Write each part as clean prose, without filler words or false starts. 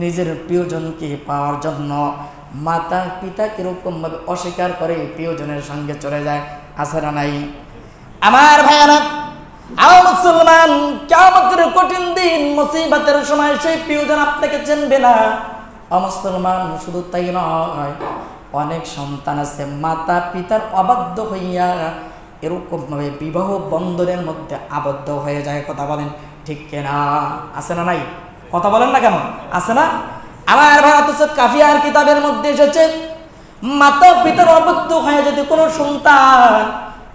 নিজের প্রিয়জনকে পাওয়ার জন্য মাতা পিতা কিরকমভাবে অস্বীকার করে প্রিয়জনের সঙ্গে চলে যায়, আছে না নাই? আমার ভাইয়ারা, আমার মুসলমান, কিয়ামতের কঠিন দিন মুসিবতের সময় সেই প্রিয়জন আপনাকে চিনবে না। মুসলমান, শুধু তাই নয়, অনেক সন্তান আছে মাতা পিতার অবাধ্য হইয়া এরকম ভাবে বিবাহ বন্ধনের মধ্যে আবদ্ধ হয়ে যায়। কথা বলেন ঠিক কিনা? আছে না নাই? কথা বলেন না কেন? আছে না? আমার ভাই, অথচ কাফিয়ার কিতাবের মধ্যে এসেছে মাতা পিতার অবাধ্য হয়ে যদি কোনো সন্তান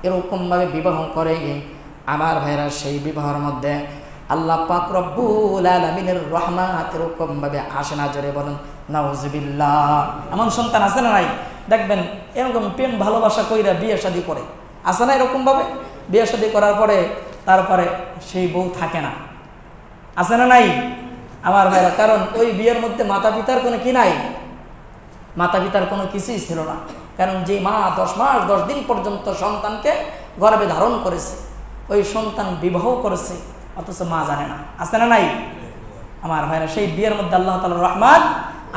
এরকম ভাবে বিবাহ করে, আমার ভাইরা সেই বিবাহের মধ্যে আল্লাহ পাক রব্বুল আলামিনের রহমত এরকম ভাবে আসে না। জোরে বলেন নাউজুবিল্লাহ। এমন সন্তান আছে না নাই? দেখবেন এরকম প্রেম ভালোবাসা কইরা বিয়ে শাদী করে, আছে না এরকম ভাবে? বিয়ে শাদী করার পরে তারপরে সেই বউ থাকে না, আছে না নাই? আমার ভাইরা, কারণ ওই বিয়ের মধ্যে মাতা পিতার কোনো কি নাই, মাতা পিতার কোনো কিছুই ছিল না। কারণ যে মা 10 মাস 10 দিন পর্যন্ত সন্তানকে গর্ভে ধারণ করেছে, ওই সন্তান বিবাহ করেছে, অথচ মা জানে না, আছে না নাই? আমার ভাইরা, সেই বিয়ের মধ্যে আল্লাহ তাআলার রহমত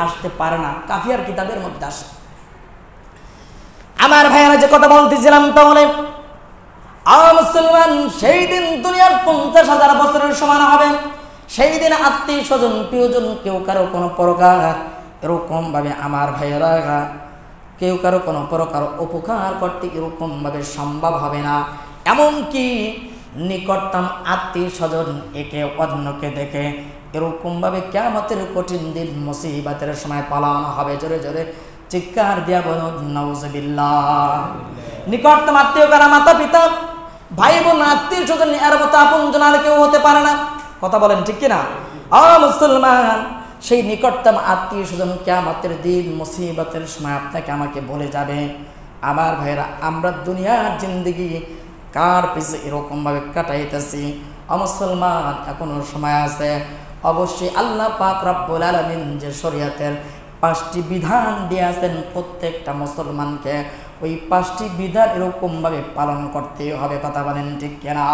আসতে পারে না, কাফিয়ার কিতাবের মধ্যে আসে। আমার ভাইরা, যে কথা বলতেছিলাম, তাহলে মুসলমান, সেই দিন দুনিয়ার 50,000 বছরের সমান হবে। সেই দিন আত্মীয় স্বজন প্রিয়জন কেউ কারো কোনো প্রকার এরকম ভাবে, আমার ভাইয়েরা, কেউ কারো কোনো প্রকার উপকার করতে এরকম ভাবে সম্ভব হবে না। এমনকি নিকটতম আত্মীয় স্বজন একে অন্যকে দেখে এরকম ভাবে কিয়ামতের কঠিন দিন মুসিবতের সময় পালানো হবে। জোরে জোরে চিৎকার দিয়া বলুন নাউজুবিল্লাহ। নিকটতম আত্মীয় কারা? মাতা পিতা, ভাই বোন, আত্মীয় স্বজন, এর মতো আপনজন আর কেউ হতে পারে না। কথা বলেন ঠিক কিনা? মুসলমান, সেই নিকটতম আত্মীয় স্বজন কিয়ামতের দিন মুসিবতের সময় আপনাকে আমাকে বলে যাবে। আমার ভাইরা, আমরা দুনিয়ার জিন্দেগি কার পিছে এরকম ভাবে কাটাইতেছি? মুসলমান, এখনো সময় আছে। অবশ্যই আল্লাহ পাক রব্বুল আলামিন যে শরীয়তের 5টি বিধান দিয়েছেন, প্রত্যেকটা মুসলমানকে ওই 5টি বিধান এরকম ভাবে পালন করতে হবে। কথা বলেন ঠিক কিনা?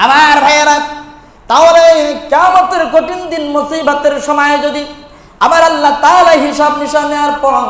আমার ভাইয়েরা, তাহলে কিয়ামতের কঠিন দিন মুসিবতের সময় যদি আবার আল্লাহ তাআলা হিসাব নিশান নেওয়ার পর